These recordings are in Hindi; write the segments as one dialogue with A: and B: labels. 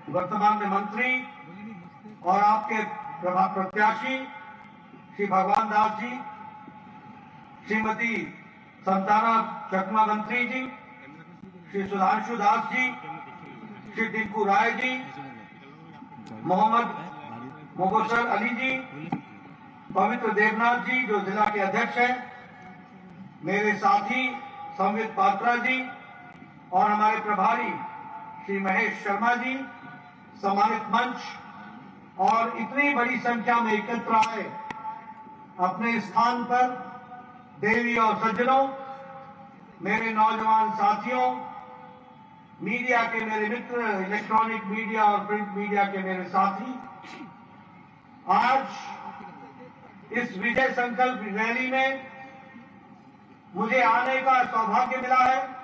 A: वर्तमान में मंत्री और आपके प्रत्याशी श्री भगवान दास जी, श्रीमती संताना चकमा मंत्री जी, श्री सुधांशु दास जी, श्री टिंकू राय जी, मोहम्मद मुबशर अली जी, पवित्र देवनाथ जी जो जिला के अध्यक्ष हैं, मेरे साथी संवित पात्रा जी और हमारे प्रभारी श्री महेश शर्मा जी, सम्मानित मंच और इतनी बड़ी संख्या में एकत्र आए अपने स्थान पर देवी और सज्जनों, मेरे नौजवान साथियों, मीडिया के मेरे मित्र, इलेक्ट्रॉनिक मीडिया और प्रिंट मीडिया के मेरे साथी, आज इस विजय संकल्प रैली में मुझे आने का सौभाग्य मिला है।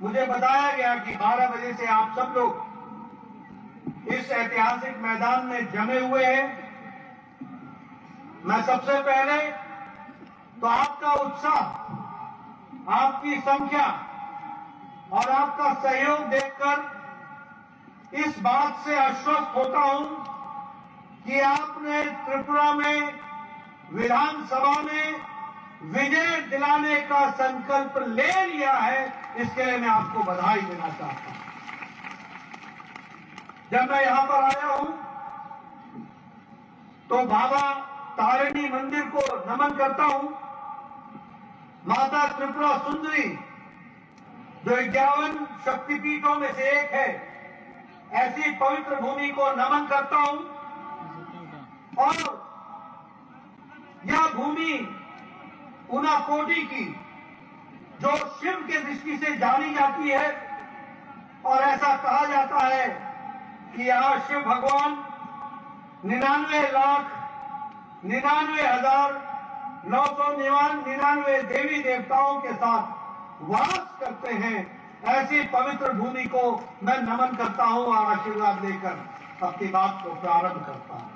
A: मुझे बताया गया कि 12 बजे से आप सब लोग इस ऐतिहासिक मैदान में जमे हुए हैं। मैं सबसे पहले तो आपका उत्साह, आपकी संख्या और आपका सहयोग देखकर इस बात से आश्वस्त होता हूं कि आपने त्रिपुरा में विधानसभा में विजय दिलाने का संकल्प ले लिया है। इसके लिए मैं आपको बधाई देना चाहता हूं। जब मैं यहां पर आया हूं तो बाबा तारिणी मंदिर को नमन करता हूं। माता त्रिपुरा सुंदरी जो 51 शक्तिपीठों में से एक है, ऐसी पवित्र भूमि को नमन करता हूं। और यह भूमि उनाकोटी की जो शिव के दृष्टि से जानी जाती है, और ऐसा कहा जाता है कि यहां शिव भगवान 99,99,999 देवी देवताओं के साथ वास करते हैं। ऐसी पवित्र भूमि को मैं नमन करता हूं और आशीर्वाद लेकर अपनी बात को प्रारंभ करता हूं।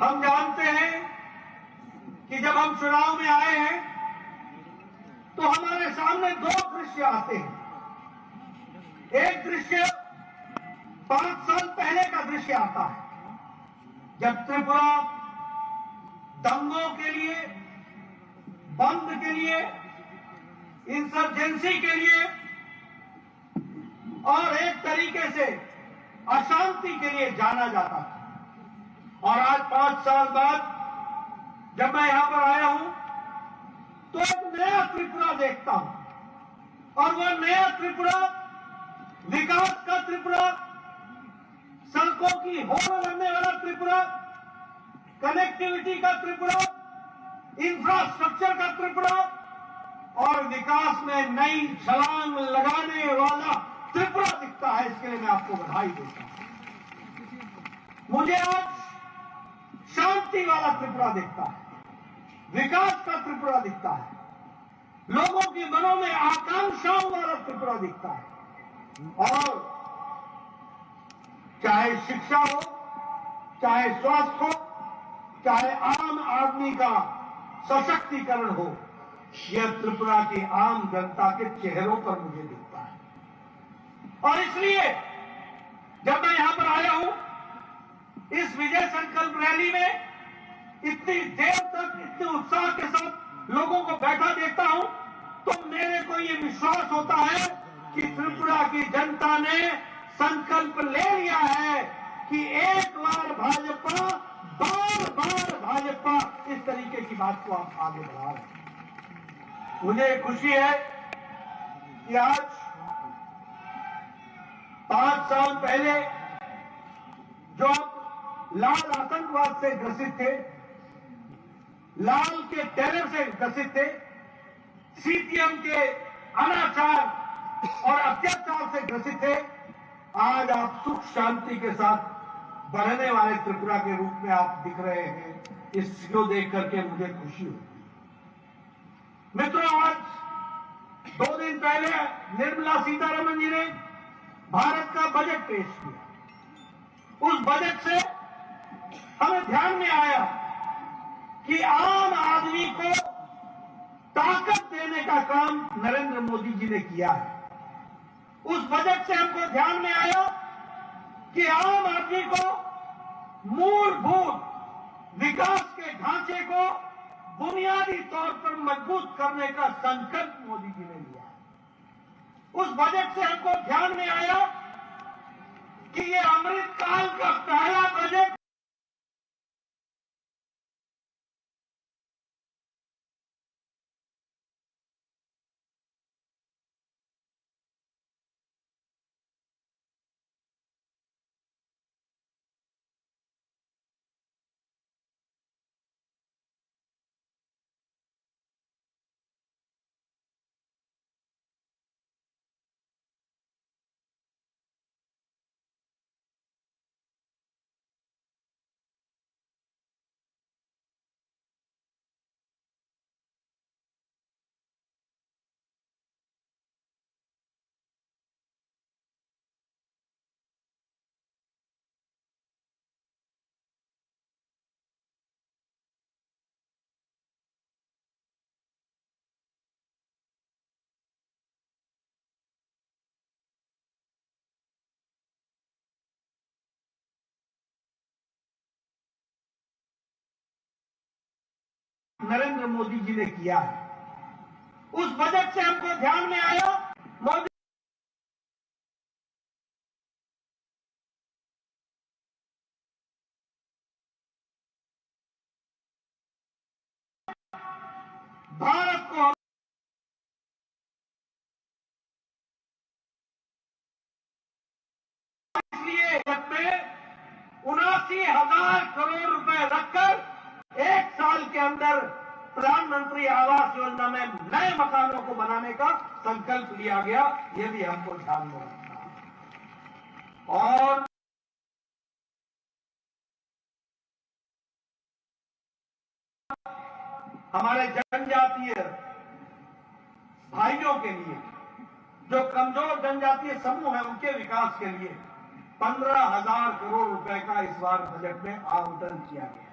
A: हम जानते हैं कि जब हम चुनाव में आए हैं तो हमारे सामने दो दृश्य आते हैं। एक दृश्य 5 साल पहले का दृश्य आता है, जब त्रिपुरा दंगों के लिए, बंद के लिए, इंसर्जेंसी के लिए और एक तरीके से अशांति के लिए जाना जाता था। और आज 5 साल बाद जब मैं यहां पर आया हूं तो एक नया त्रिपुरा देखता हूं, और वह नया त्रिपुरा विकास का त्रिपुरा, सड़कों की होड़ लगने वाला त्रिपुरा, कनेक्टिविटी का त्रिपुरा, इंफ्रास्ट्रक्चर का त्रिपुरा और विकास में नई छलांग लगाने वाला त्रिपुरा दिखता है। इसके लिए मैं आपको बधाई देता हूं। मुझे आज शांति वाला त्रिपुरा दिखता है, विकास का त्रिपुरा दिखता है, लोगों के मनों में आकांक्षाओं वाला त्रिपुरा दिखता है। और चाहे शिक्षा हो, चाहे स्वास्थ्य हो, चाहे आम आदमी का सशक्तिकरण हो, यह त्रिपुरा की आम जनता के चेहरों पर मुझे दिखता है। और इसलिए जब मैं यहां पर आया हूं इस विजय संकल्प रैली में, इतनी देर तक इतने उत्साह के साथ लोगों को बैठा देखता हूं तो मेरे को ये विश्वास होता है कि त्रिपुरा की जनता ने संकल्प ले लिया है कि एक बार भाजपा, बार बार भाजपा। इस तरीके की बात को आप आगे बढ़ा रहे हैं। मुझे खुशी है कि आज 5 साल पहले जो आप लाल आतंकवाद से ग्रसित थे, लाल के टेरर से ग्रसित थे, सीपीएम के अनाचार और अत्याचार से ग्रसित थे, आज आप सुख शांति के साथ बढ़ने वाले त्रिपुरा के रूप में आप दिख रहे हैं। इसको देख करके मुझे खुशी हुई। मित्रों, आज 2 दिन पहले निर्मला सीतारमण जी ने भारत का बजट पेश किया। उस बजट से हमें ध्यान में आया कि आम आदमी को ताकत देने का काम नरेंद्र मोदी जी ने किया है। उस बजट से हमको ध्यान में आया कि आम आदमी को मूलभूत विकास के ढांचे को बुनियादी तौर पर मजबूत करने का संकल्प मोदी जी ने लिया है। उस बजट से हमको ध्यान में आया कि ये अमृतकाल का पहला बजट नरेंद्र मोदी जी ने किया है। उस बजट से हमको ध्यान में आया मोदी भारत को इसलिए बजट में 79,000 करोड़ रुपए रखकर 1 साल के अंदर प्रधानमंत्री आवास योजना में नए मकानों को बनाने का संकल्प लिया गया। ये भी हमको ध्यान में रखना। और हमारे जनजातीय भाइयों के लिए, जो कमजोर जनजातीय समूह है, उनके विकास के लिए 15,000 करोड़ रुपए का इस बार बजट में आवंटन किया गया है।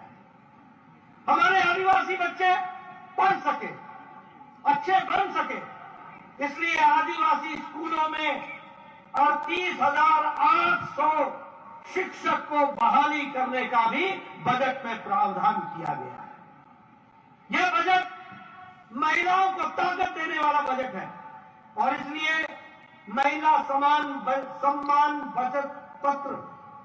A: हमारे आदिवासी बच्चे पढ़ सके, अच्छे बन सके, इसलिए आदिवासी स्कूलों में 38,800 शिक्षक को बहाली करने का भी बजट में प्रावधान किया गया है। यह बजट महिलाओं को ताकत देने वाला बजट है और इसलिए महिला सम्मान बचत पत्र,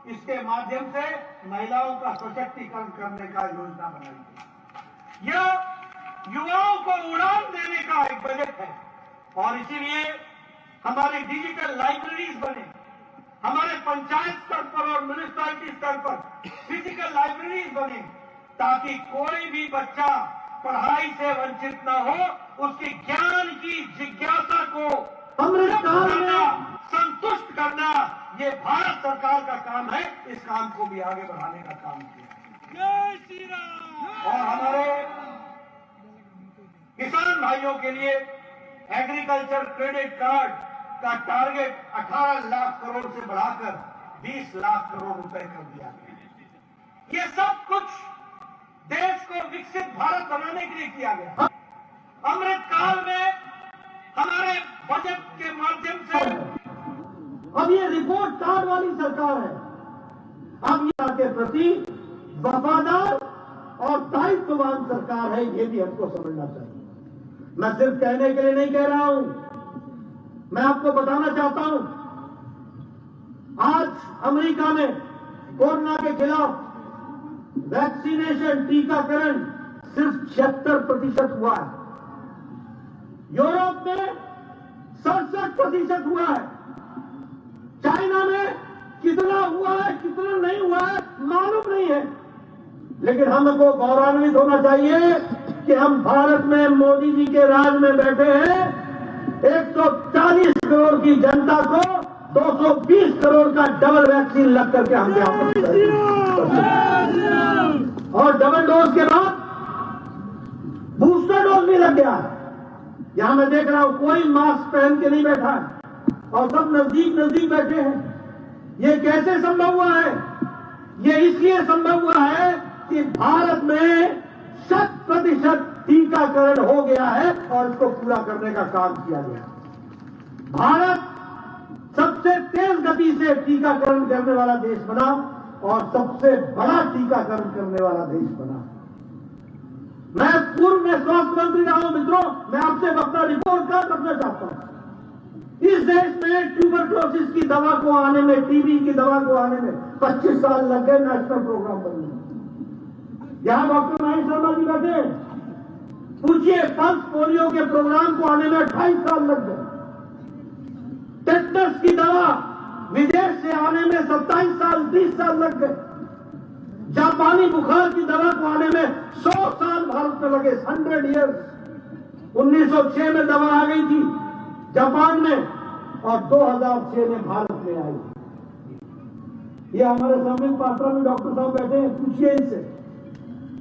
A: इसके माध्यम से महिलाओं का सशक्तिकरण करने का योजना बनाई गई। यह युवाओं को उड़ान देने का एक बजट है और इसीलिए हमारी डिजिटल लाइब्रेरीज बने, हमारे पंचायत स्तर पर और म्युनिसिपैलिटी स्तर पर फिजिकल लाइब्रेरीज बने, ताकि कोई भी बच्चा पढ़ाई से वंचित न हो, उसकी ज्ञान की जिज्ञासा को संतुष्ट करना, ये भारत सरकार का काम है। इस काम को भी आगे बढ़ाने का काम किया। जय श्री राम। और हमारे किसान भाइयों के लिए एग्रीकल्चर क्रेडिट कार्ड का टारगेट 18 लाख करोड़ से बढ़ाकर 20 लाख करोड़ रुपए कर दिया गया। ये सब कुछ देश को विकसित भारत बनाने के लिए किया गया। अमृत काल में हमारे बजट के माध्यम से अब ये रिपोर्ट कार्ड वाली सरकार है। अब यहाँ के प्रति वफादार और दायित्ववान सरकार है, ये भी हमको समझना चाहिए। मैं सिर्फ कहने के लिए नहीं कह रहा हूं, मैं आपको बताना चाहता हूं, आज अमेरिका में कोरोना के खिलाफ वैक्सीनेशन, टीकाकरण सिर्फ 76% हुआ है। यूरोप में 67% हुआ है। चाइना में कितना हुआ है, कितना नहीं हुआ है, मालूम नहीं है। लेकिन हमको गौरवान्वित होना चाहिए कि हम भारत में मोदी जी के राज में बैठे हैं। 140 करोड़ की जनता को 220 करोड़ का डबल वैक्सीन लग करके हम यहाँ और डबल डोज के बाद बूस्टर डोज भी लग गया है। यहां मैं देख रहा हूं कोई मास्क पहन के नहीं बैठा है और सब नजदीक नजदीक बैठे हैं। ये कैसे संभव हुआ है? ये इसलिए संभव हुआ है कि भारत में 100% टीकाकरण हो गया है और इसको पूरा करने का काम किया गया। भारत
B: सबसे तेज गति से टीकाकरण करने वाला देश बना और सबसे बड़ा टीकाकरण करने वाला देश बना। मैं पूर्व में स्वास्थ्य मंत्री रहा हूं मित्रों, मैं आपसे अपना रिपोर्ट कार्ड रखना चाहता हूं। इस देश में ट्यूबरक्लोसिस की दवा को आने में, टीबी की दवा को आने में 25 साल लग गए नेशनल प्रोग्राम बनने में। यहां डॉक्टर महेश शर्मा जी बैठे, पूछिए पल्स पोलियो के प्रोग्राम को आने में 28 साल लग गए। टेटनस की दवा विदेश से आने में 27 साल 30 साल लग गए। जापानी बुखार की दवा को आने में 100 साल भारत में लगे, 100 इयर्स। 1906 में दवा आ गई थी जापान में और 2006 में भारत में आई। ये हमारे संबित पात्रा में डॉक्टर साहब बैठे हैं, पूछिए इनसे।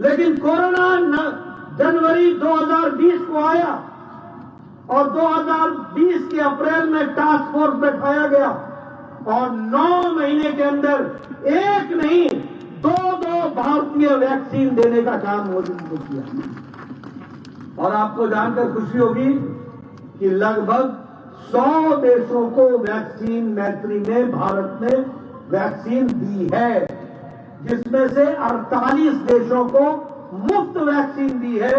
B: लेकिन कोरोना जनवरी 2020 को आया और 2020 के अप्रैल में टास्क फोर्स बैठाया गया और 9 महीने के अंदर एक नहीं 2 भारतीय वैक्सीन देने का काम मोदी ने किया। और आपको जानकर खुशी होगी कि लगभग 100 देशों को वैक्सीन मैत्री ने, भारत ने वैक्सीन दी है, जिसमें से 48 देशों को मुफ्त वैक्सीन दी है।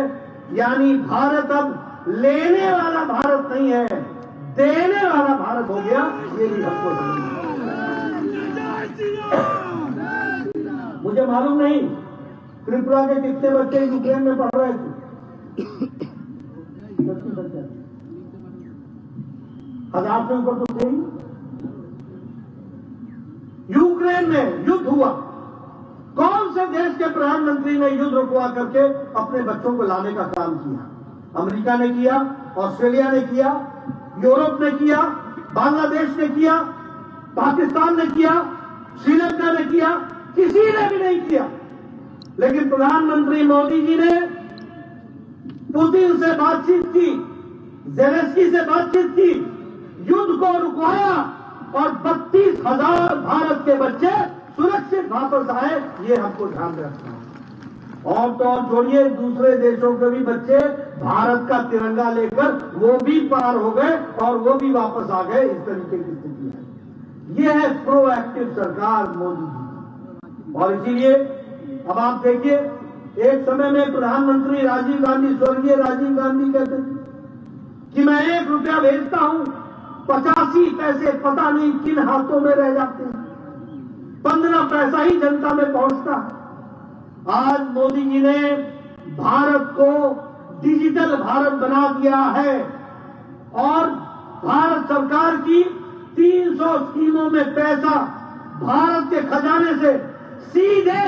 B: यानी भारत अब लेने वाला भारत नहीं है, देने वाला भारत हो गया। ये भी हमको मुझे मालूम नहीं त्रिपुरा के कितने बच्चे यूक्रेन में पढ़ रहे थे। 1000 से ऊपर तो थे ही। यूक्रेन में युद्ध हुआ, कौन से देश के प्रधानमंत्री ने युद्ध रुकवा करके अपने बच्चों को लाने का काम किया? अमेरिका ने किया, ऑस्ट्रेलिया ने किया, यूरोप ने किया, बांग्लादेश ने किया, पाकिस्तान ने किया, श्रीलंका ने किया, किसी ने भी नहीं किया। लेकिन प्रधानमंत्री मोदी जी ने पुतिन से बातचीत की, ज़ेलेंस्की से बातचीत की, युद्ध को रुकवाया और 32,000 भारत के बच्चे सुरक्षित वापस आए। ये हमको ध्यान रखना है। और तो और छोड़िए, दूसरे देशों के भी बच्चे भारत का तिरंगा लेकर वो भी पार हो गए और वो भी वापस आ गए। इस तरीके की स्थिति है। ये है प्रोएक्टिव सरकार मोदी जी। और इसीलिए अब आप देखिए, एक समय में प्रधानमंत्री राजीव गांधी, स्वर्गीय राजीव गांधी कहते थे कि मैं 1 रुपया भेजता हूं, 85 पैसे पता नहीं किन हाथों में रह जाते हैं, 15 पैसा ही जनता में पहुंचता है। आज मोदी जी ने भारत को डिजिटल भारत बना दिया है और भारत सरकार की 300 स्कीमों में पैसा भारत के खजाने से सीधे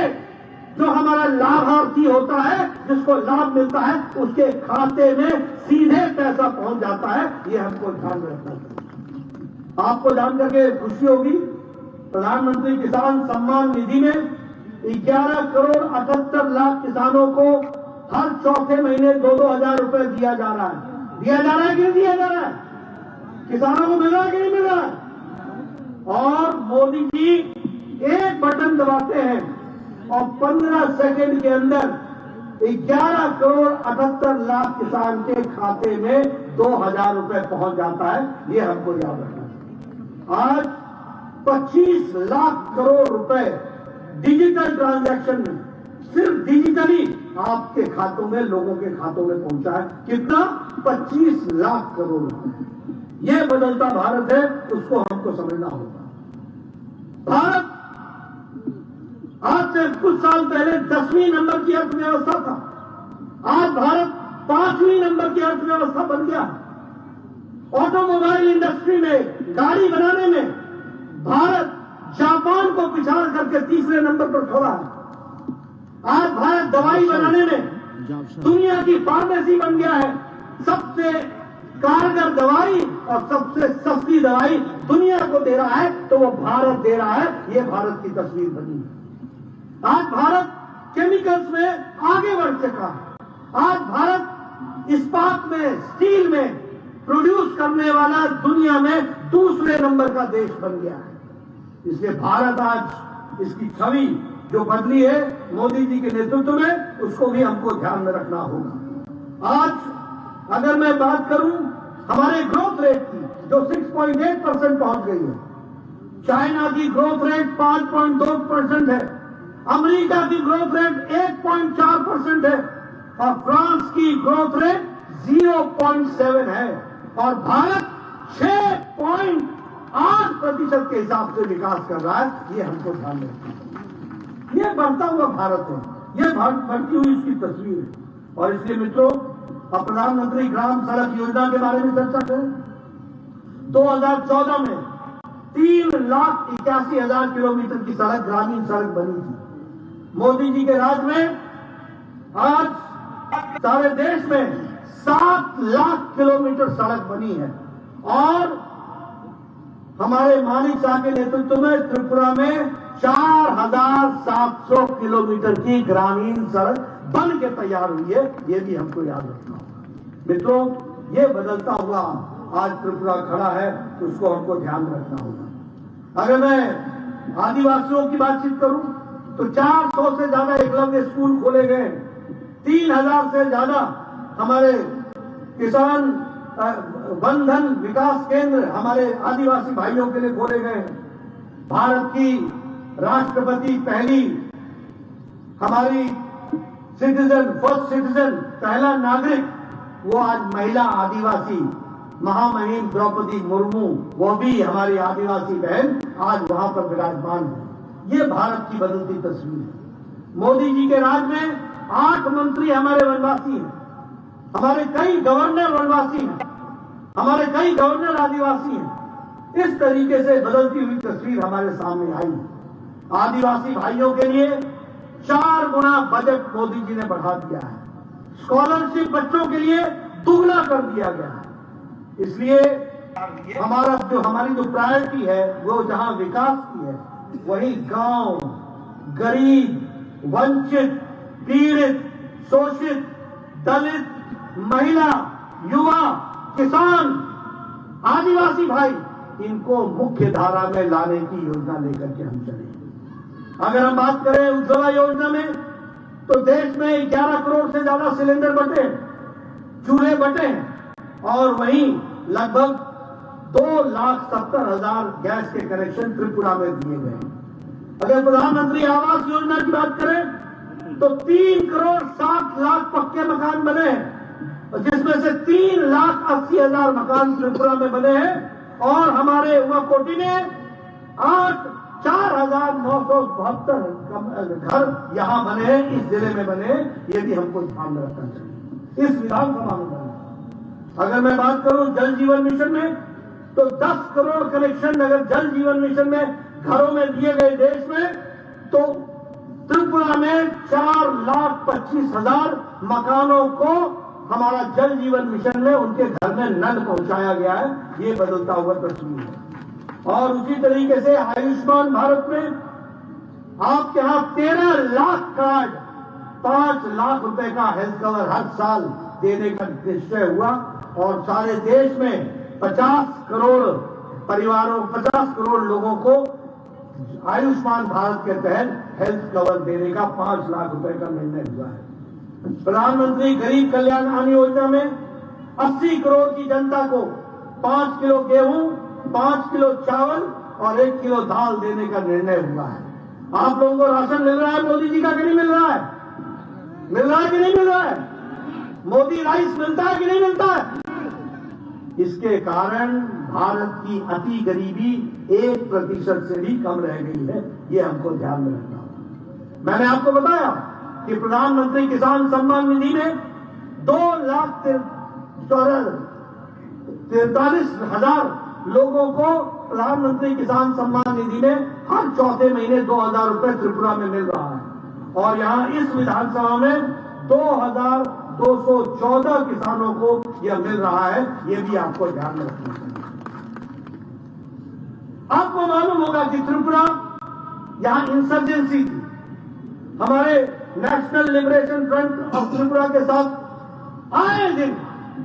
B: जो हमारा लाभार्थी होता है, जिसको लाभ मिलता है, उसके खाते में सीधे पैसा पहुंच जाता है। ये हमको ध्यान रखना चाहिए। आपको जानकर के खुशी होगी, प्रधानमंत्री किसान सम्मान निधि में 11 करोड़ 78 लाख किसानों को हर चौथे महीने 2-2 हजार रुपए दिया जा रहा है। दिया जा रहा है कि नहीं दिया जा रहा है? किसानों को मिल रहा है कि नहीं मिल रहा है? और मोदी जी एक बटन दबाते हैं और 15 सेकंड के अंदर 11 करोड़ 78 लाख किसान के खाते में 2,000 रुपए पहुंच जाता है। ये हमको याद रखना है। आज 25 लाख करोड़ रुपए डिजिटल ट्रांजैक्शन में, सिर्फ डिजिटली आपके खातों में, लोगों के खातों में पहुंचा है। कितना? 25 लाख करोड़ रुपए। ये बदलता भारत है, उसको हमको समझना होगा। भारत आज से कुछ साल पहले 10वीं नंबर की अर्थव्यवस्था था, आज भारत 5वीं नंबर की अर्थव्यवस्था बन गया। ऑटोमोबाइल इंडस्ट्री में, गाड़ी बनाने में भारत जापान को पिछाड़ करके 3रे नंबर पर खड़ा है। आज भारत दवाई बनाने में दुनिया की फार्मेसी बन गया है। सबसे कारगर दवाई और सबसे सस्ती दवाई दुनिया को दे रहा है तो वो भारत दे रहा है। ये भारत की तस्वीर बनी है। आज भारत केमिकल्स में आगे बढ़ चुका है। आज भारत इस्पात में, स्टील में प्रोड्यूस करने वाला दुनिया में 2रे नंबर का देश बन गया है। इसलिए भारत आज इसकी छवि जो बदली है मोदी जी के नेतृत्व में, उसको भी हमको ध्यान में रखना होगा। आज अगर मैं बात करूं हमारे ग्रोथ रेट की, जो 6.8% पहुंच गई है। चाइना की ग्रोथ रेट 5.2% है, अमेरिका की ग्रोथ रेट 1.4% है और फ्रांस की ग्रोथ रेट 0.7 है और भारत 6.8% के हिसाब से विकास कर रहा है। ये हमको ध्यान रखना है। ये बढ़ता हुआ भारत है, ये बढ़ती हुई इसकी तस्वीर है। और इसलिए मित्रों, अब प्रधानमंत्री ग्राम सड़क योजना के बारे में चर्चा करें। 2014 में 3,81,000 किलोमीटर की सड़क, ग्रामीण सड़क बनी थी। मोदी जी के राज में आज सारे देश में 7 लाख किलोमीटर सड़क बनी है और हमारे मानिक शाह के नेतृत्व में त्रिपुरा में 4,700 किलोमीटर की ग्रामीण सड़क बन के तैयार हुई है। ये भी हमको याद रखना होगा। मित्रों, ये बदलता हुआ आज त्रिपुरा खड़ा है तो उसको हमको ध्यान रखना होगा। अगर मैं आदिवासियों की बातचीत करूं तो 400 से ज्यादा एकलव्य स्कूल खोले गए, 3,000 से ज्यादा हमारे किसान बंधन विकास केंद्र हमारे आदिवासी भाइयों के लिए खोले गए। भारत की राष्ट्रपति पहली हमारी सिटीजन, फर्स्ट सिटीजन, पहला नागरिक, वो आज महिला आदिवासी महामहिम द्रौपदी मुर्मू, वो भी हमारी आदिवासी बहन आज वहां पर विराजमान है। ये भारत की बदलती तस्वीर है। मोदी जी के राज में 8 मंत्री हमारे वनवासी हैं, हमारे कई गवर्नर वनवासी हैं, हमारे कई गवर्नर आदिवासी हैं। इस तरीके से बदलती हुई तस्वीर हमारे सामने आई। आदिवासी भाइयों के लिए 4 गुना बजट मोदी जी ने बढ़ा दिया है। स्कॉलरशिप बच्चों के लिए दुगना कर दिया गया है। इसलिए हमारी जो प्रायोरिटी है वो जहां विकास की है, वही गांव, गरीब, वंचित, पीड़ित, शोषित, दलित, महिला, युवा, किसान, आदिवासी भाई, इनको मुख्य धारा में लाने की योजना लेकर के हम चले। अगर हम बात करें उज्ज्वला योजना में तो देश में 11 करोड़ से ज्यादा सिलेंडर बंटे, चूल्हे बंटे और वहीं लगभग 2,70,000 गैस के कनेक्शन त्रिपुरा में दिए गए। अगर प्रधानमंत्री आवास योजना की बात करें तो 3,60,00,000 पक्के मकान बने हैं, जिसमें से 3,80,000 मकान त्रिपुरा में बने हैं और हमारे उमाकोटी में 4,972 घर यहां बने हैं, इस जिले में बने हैं। ये भी हमको ध्यान में रखना चाहिए। इस विधानसभा में बने। अगर मैं बात करूं जल जीवन मिशन में तो 10 करोड़ कनेक्शन अगर जल जीवन मिशन में घरों में दिए गए देश में, तो त्रिपुरा में 4,25,000 मकानों को हमारा जल जीवन मिशन में उनके घर में नल पहुंचाया गया है। ये बदलता हुआ तस्वीर है। और उसी तरीके से आयुष्मान भारत में आपके यहां 13 लाख कार्ड, 5 लाख रुपए का हेल्थ कवर हर साल देने का निश्चय हुआ और सारे देश में 50 करोड़ परिवारों, 50 करोड़ लोगों को आयुष्मान भारत के तहत हेल्थ कवर देने का 5 लाख रुपए का निर्णय हुआ है। प्रधानमंत्री गरीब कल्याण अन्न योजना में 80 करोड़ की जनता को 5 किलो गेहूं, 5 किलो चावल और 1 किलो दाल देने का निर्णय हुआ है। आप लोगों को राशन मिल रहा है मोदी जी का कि नहीं मिल रहा है? मिल रहा है कि नहीं मिल रहा है? मोदी राइस मिलता है कि नहीं मिलता है? इसके कारण भारत की अति गरीबी 1% से भी कम रह गई है। ये हमको ध्यान में रखना होगा। मैंने आपको बताया कि प्रधानमंत्री किसान सम्मान निधि में 2,43,000 लोगों को प्रधानमंत्री किसान सम्मान निधि में हर चौथे महीने 2,000 रुपए त्रिपुरा में मिल रहा है और यहां इस विधानसभा में 2,214 किसानों को यह मिल रहा है। यह भी आपको ध्यान में रखना चाहिए। आपको मालूम होगा कि त्रिपुरा यहां इंसर्जेंसी थी। हमारे national liberation front of Tripura के साथ आए दिन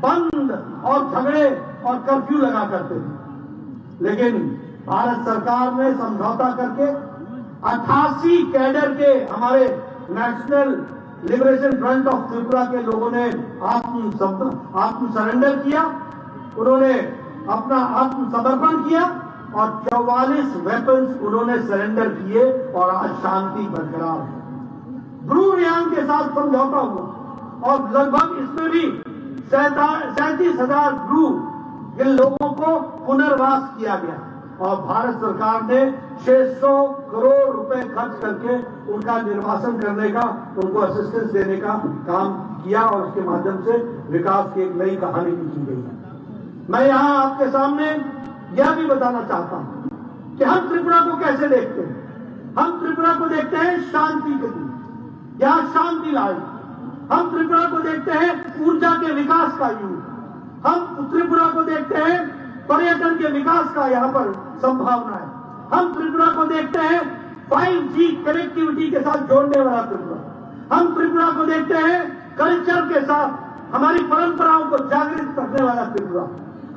B: बंद और झगड़े और कर्फ्यू लगा करते थे, लेकिन भारत सरकार ने समझौता करके 88 कैडर के हमारे national liberation front of Tripura के लोगों ने आत्म सरेंडर किया। उन्होंने अपना आत्मसमर्पण किया और 44 वेपन्स उन्होंने सरेंडर किए और आज शांति बरकरार है। ब्रू रियांग के साथ समझौता हुआ और लगभग इसमें भी 37,000 ब्रू इन लोगों को पुनर्वास किया गया और भारत सरकार ने 600 करोड़ रुपए खर्च करके उनका निर्वासन करने का, उनको असिस्टेंस देने का काम किया और उसके माध्यम से विकास की एक नई कहानी लिखी गई है। मैं यहां आपके सामने यह भी बताना चाहता हूं कि हम त्रिपुरा को कैसे देखते हैं। हम त्रिपुरा को देखते हैं शांति के लिए, यहां शांति लाई। हम त्रिपुरा को देखते हैं ऊर्जा के विकास का युग। हम त्रिपुरा को देखते हैं पर्यटन के विकास का यहां पर संभावना है। हम त्रिपुरा को देखते हैं 5G कनेक्टिविटी के साथ जोड़ने वाला त्रिपुरा। हम त्रिपुरा को देखते हैं कल्चर के साथ हमारी परंपराओं को जागृत करने वाला त्रिपुरा।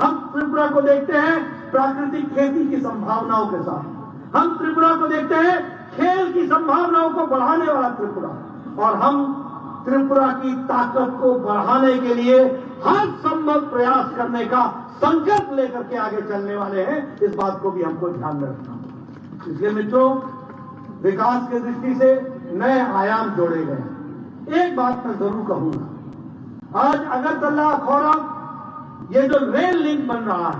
B: हम त्रिपुरा को देखते हैं प्राकृतिक खेती की संभावनाओं के साथ। हम त्रिपुरा को देखते हैं खेल की संभावनाओं को बढ़ाने वाला त्रिपुरा। और हम त्रिपुरा की ताकत को बढ़ाने के लिए हर संभव प्रयास करने का संकल्प लेकर के आगे चलने वाले हैं। इस बात को भी हमको ध्यान में रखना है। इसलिए मित्रों, विकास की दृष्टि से नए आयाम जोड़े गए। एक बात मैं जरूर कहूंगा, आज अगरतला अखौरा ये जो रेल लिंक बन रहा है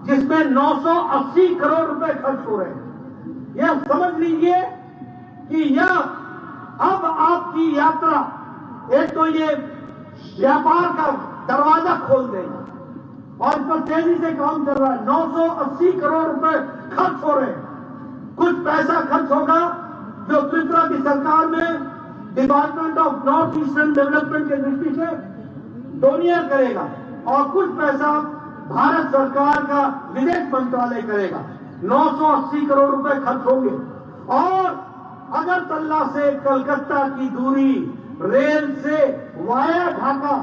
B: जिसमें 980 करोड़ रुपए खर्च हो रहे हैं, यह समझ लीजिए कि यह अब आपकी यात्रा, एक तो ये व्यापार का दरवाजा खोल देगा और इस पर तेजी से काम चल रहा है। 980 करोड़ रुपए खर्च हो रहे हैं। कुछ पैसा खर्च होगा जो त्रिपुरा की सरकार में department of north eastern development की दृष्टि से डोनियर करेगा और कुछ पैसा भारत सरकार का विदेश मंत्रालय करेगा। 980 करोड़ रुपए खर्च होंगे और अगरतला से कलकत्ता की दूरी रेल से वाया ढाका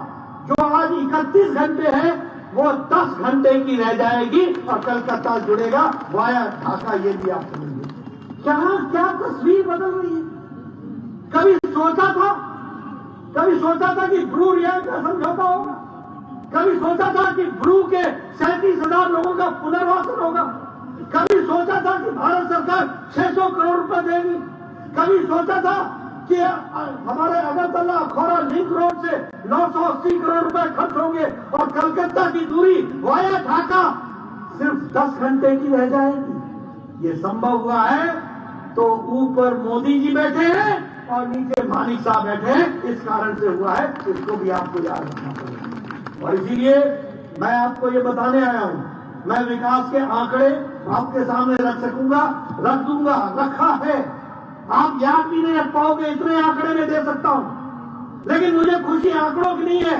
B: जो आज 31 घंटे है वो 10 घंटे की रह जाएगी और कलकत्ता जुड़ेगा वाया ढाका। ये भी आप समझिए क्या तस्वीर बदल रही है। कभी सोचा था कि ब्रू रियांग का समझौता होगा। कभी सोचा था कि ब्रू के 37,000 लोगों का पुनर्वासन होगा। कभी सोचा था कि भारत सरकार 600 करोड़ रुपए देगी। कभी सोचा था कि हमारे अगरतला अखौरा लिंक रोड से 980 करोड़ रुपए खर्च होंगे और कलकत्ता की दूरी वाया ढाका सिर्फ 10 घंटे की रह जाएगी। ये संभव हुआ है तो ऊपर मोदी जी बैठे हैं और नीचे मानिक साहब बैठे हैं, इस कारण से हुआ है। इसको भी आपको याद रखना पड़ेगा। और इसीलिए मैं आपको ये बताने आया हूं, मैं विकास के आंकड़े आपके सामने रख दूंगा, रखा है। आप याद भी नहीं रख पाओगे, इतने आंकड़े में दे सकता हूं। लेकिन मुझे खुशी आंकड़ों की नहीं है,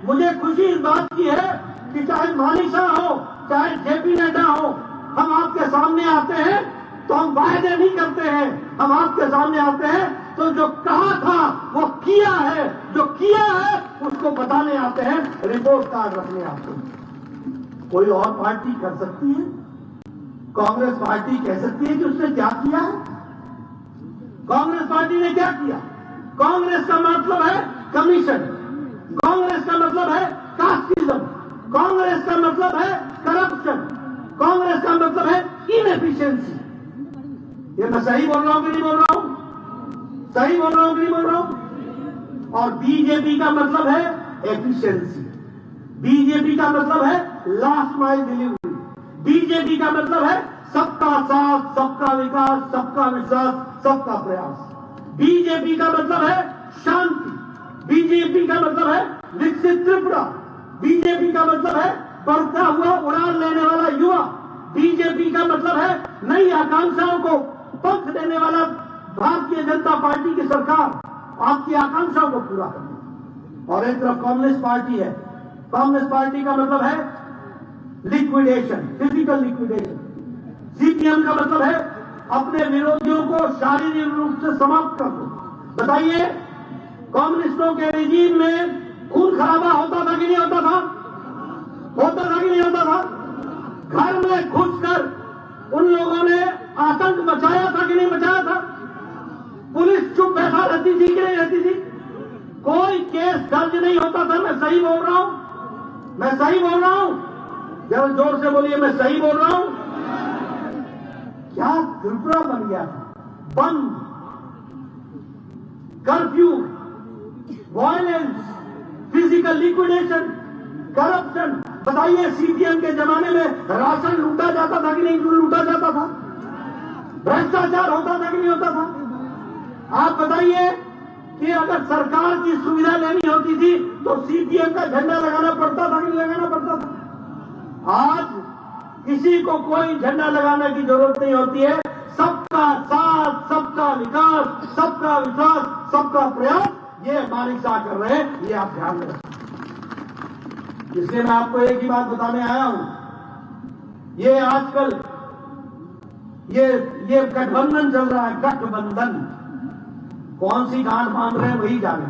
B: मुझे खुशी इस बात की है कि चाहे मानिक शाह हो, चाहे जेपी नड्डा हो, हम आपके सामने आते हैं तो हम वायदे नहीं करते हैं। हम आपके सामने आते हैं तो जो कहा था वो किया है, जो किया है उसको बताने आते हैं, रिपोर्ट कार्ड रखने आते हैं। कोई और पार्टी कर सकती है? कांग्रेस पार्टी कह सकती है कि उसने क्या किया है? कांग्रेस पार्टी ने क्या किया? कांग्रेस का मतलब है कमीशन, कांग्रेस का मतलब है कास्टिज्म, कांग्रेस का मतलब है करप्शन, कांग्रेस का मतलब है इनएफिशिएंसी। ये मैं सही बोल रहा हूं कि नहीं बोल रहा हूं? सही बोल रहा हूं कि नहीं बोल रहा हूं? और बीजेपी का मतलब है एफिशिएंसी, बीजेपी का मतलब है लास्ट माइल डिलीवरी, बीजेपी का मतलब है सबका साथ, सबका विकास, सबका विश्वास, सबका प्रयास। बीजेपी का मतलब है शांति, बीजेपी का मतलब है विकसित त्रिपुरा, बीजेपी का मतलब है बढ़ता हुआ उड़ान लेने वाला युवा, बीजेपी का मतलब है नई आकांक्षाओं को पंख देने वाला भारतीय जनता पार्टी की सरकार, आपकी आकांक्षाओं को पूरा करना। और एक तरफ कम्युनिस्ट पार्टी है, कम्युनिस्ट पार्टी का मतलब है लिक्विडेशन, फिजिकल लिक्विडेशन। सीपीएम का मतलब है अपने विरोधियों को शारीरिक रूप से समाप्त कर दो। बताइए, कम्युनिस्टों के रिजीम में खून खराबा होता था कि नहीं होता था? होता था कि नहीं होता था? घर में घुसकर उन लोगों ने आतंक मचाया था कि नहीं मचाया था? पुलिस चुप बैठा रहती थी कि नहीं रहती थी? कोई केस दर्ज नहीं होता था। मैं सही बोल रहा हूं, मैं सही बोल रहा हूं। जरा जोर से बोलिए, मैं सही बोल रहा हूं? क्या त्रिपुरा बन गया था? बंद, curfew, violence, physical liquidation, corruption. बताइए, सीपीएम के जमाने में राशन लूटा जाता था कि नहीं लूटा जाता था? भ्रष्टाचार होता था कि नहीं होता था? आप बताइए कि अगर सरकार की सुविधा लेनी होती थी तो सीपीएम का झंडा लगाना पड़ता था कि नहीं लगाना पड़ता था? आज किसी को कोई झंडा लगाने की जरूरत नहीं होती है। सबका साथ, सबका विकास, सबका विश्वास, सबका प्रयास, ये मानिक शाह कर रहे हैं, ये आप ध्यान में रखें। इसलिए मैं आपको एक ही बात बताने आया हूं। ये आजकल ये गठबंधन चल रहा है, गठबंधन। कौन सी गांठ बांध रहे हैं वही जाने,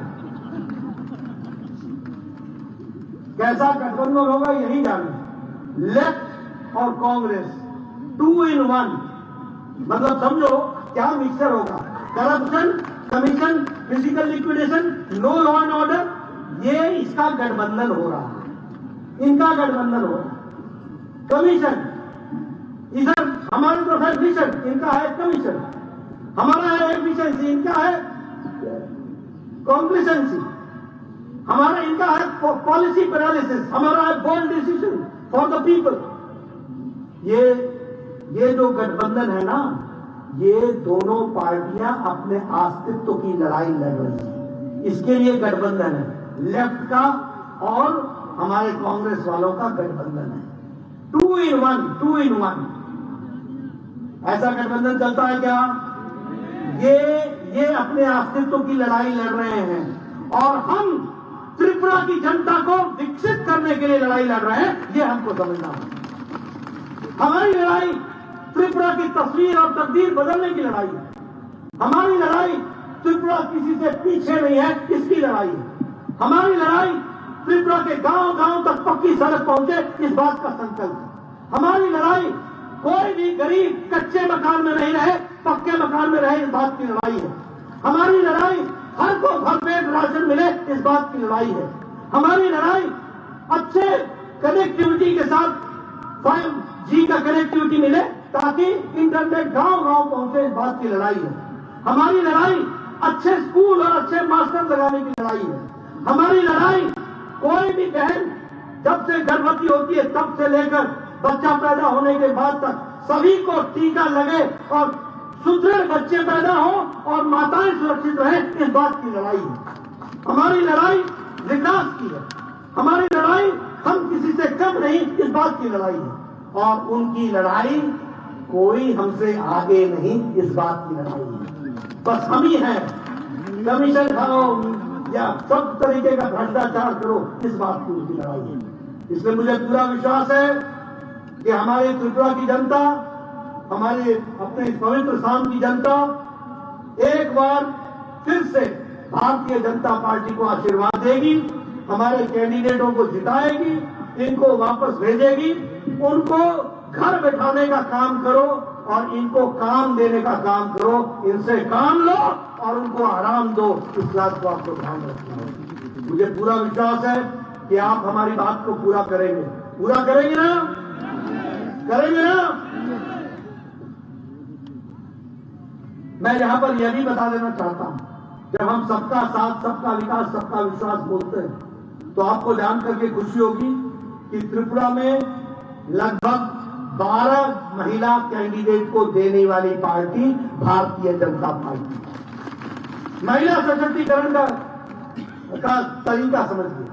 B: कैसा गठबंधन होगा यही जाने। लेफ्ट और कांग्रेस 2 in 1, मतलब समझो क्या मिक्सर होगा। Corruption, commission, physical liquidation, no law and order, ये इसका गठबंधन हो रहा है, इनका गठबंधन हो रहा है। कमीशन, इधर हमारी तरफ है मिशन, इनका है कमीशन। हमारा है एफिशिएंसी, इनका है कॉम्प्लिसेंसी। हमारा, इनका है पॉलिसी पैरालिसिस, हमारा है bold decision for the people. ये जो गठबंधन है ना, ये दोनों पार्टियां अपने अस्तित्व की लड़ाई लड़ रही हैं। इसके लिए गठबंधन है, लेफ्ट का और हमारे कांग्रेस वालों का गठबंधन है। 2 in 1, 2 in 1। ऐसा गठबंधन चलता है क्या? ये अपने अस्तित्व की लड़ाई लड़ रहे हैं और हम त्रिपुरा की जनता को विकसित करने के लिए लड़ाई लड़ रहे हैं, ये हमको समझना है। हमारी लड़ाई त्रिपुरा की तस्वीर और तकदीर बदलने की लड़ाई है। हमारी लड़ाई त्रिपुरा किसी से पीछे नहीं है, इसकी लड़ाई है। हमारी लड़ाई त्रिपुरा के गांव गांव तक पक्की सड़क पहुंचे, इस बात का संकल्प है। हमारी लड़ाई कोई भी गरीब कच्चे मकान में नहीं रहे, पक्के मकान में रहे, इस बात की लड़ाई है। हमारी लड़ाई हर को भरपेट राशन मिले, इस बात की लड़ाई है। हमारी लड़ाई अच्छे कनेक्टिविटी के साथ 5G का कनेक्टिविटी मिले ताकि इंटरनेट गांव गांव पहुंचे, इस बात की लड़ाई है। हमारी लड़ाई अच्छे स्कूल और अच्छे मास्टर लगाने की लड़ाई है। हमारी लड़ाई कोई भी बहन जब से गर्भवती होती है तब से लेकर बच्चा पैदा होने के बाद तक सभी को टीका लगे और सुदृढ़ बच्चे पैदा हो और माताएं सुरक्षित रहें, इस बात की लड़ाई है। हमारी लड़ाई विकास की है। हमारी लड़ाई हम किसी से कम नहीं, इस बात की लड़ाई है। और उनकी लड़ाई कोई हमसे आगे नहीं, इस बात की लड़ाई है। बस हम ही हैं, कमीशन खाओ या सब तरीके का भ्रष्टाचार करो, इस बात की उनकी लड़ाई है। इसलिए मुझे पूरा विश्वास है कि हमारी त्रिपुरा की जनता, हमारे अपने इस पवित्र स्थान की जनता एक बार फिर से भारतीय जनता पार्टी को आशीर्वाद देगी, हमारे कैंडिडेटों को जिताएगी, इनको वापस भेजेगी। उनको घर बैठाने का काम करो और इनको काम देने का काम करो। इनसे काम लो और उनको आराम दो, इस बात को आपको ध्यान रखना है। मुझे पूरा विश्वास है कि आप हमारी बात को पूरा करेंगे। पूरा करेंगे ना? करेंगे ना? मैं यहां पर यह भी बता देना चाहता हूं, जब हम सबका साथ, सबका विकास, सबका विश्वास बोलते हैं तो आपको जान करके खुशी होगी कि त्रिपुरा में लगभग 12 महिला कैंडिडेट को देने वाली पार्टी भारतीय जनता पार्टी। महिला सशक्तिकरण का तरीका समझिए,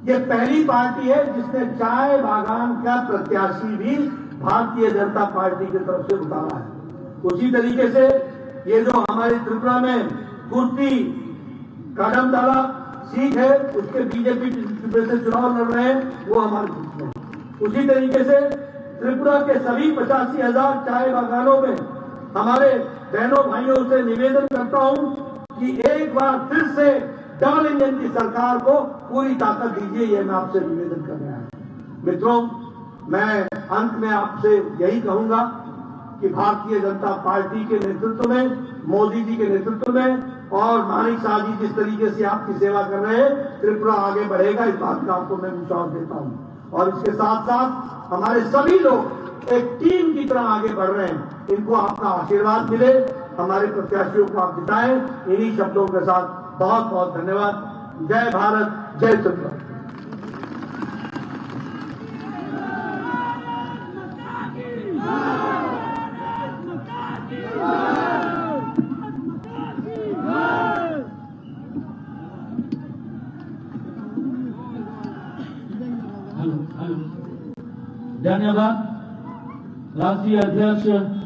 B: ये पहली पार्टी है जिसने चाय बागान का प्रत्याशी भी भारतीय जनता पार्टी की तरफ से उतारा है। उसी तरीके से ये जो हमारे त्रिपुरा में कुर्ती काडमताला सीट है, उसके बीजेपी से चुनाव लड़ रहे हैं, वो हमारे ग्रुप में। उसी तरीके से त्रिपुरा के सभी 85,000 चाय बागानों में हमारे बहनों भाइयों से निवेदन करता हूं कि एक बार फिर से डबल इंजन की सरकार को पूरी ताकत दीजिए, यह मैं आपसे निवेदन कर रहा हूं। मित्रों, मैं अंत में आपसे यही कहूंगा कि भारतीय जनता पार्टी के नेतृत्व में, मोदी जी के नेतृत्व में और मानिक शाह जी जिस तरीके से आपकी सेवा कर रहे हैं, त्रिपुरा आगे बढ़ेगा, इस बात का आपको मैं विश्वास देता हूं। और इसके साथ साथ हमारे सभी लोग एक टीम की तरह आगे बढ़ रहे हैं। इनको आपका आशीर्वाद मिले, हमारे प्रत्याशियों को आप जिताएं। इन्हीं शब्दों के साथ बहुत बहुत धन्यवाद। जय भारत, जय सुंदर।
C: धन्यवाद। राष्ट्रीय अध्यक्ष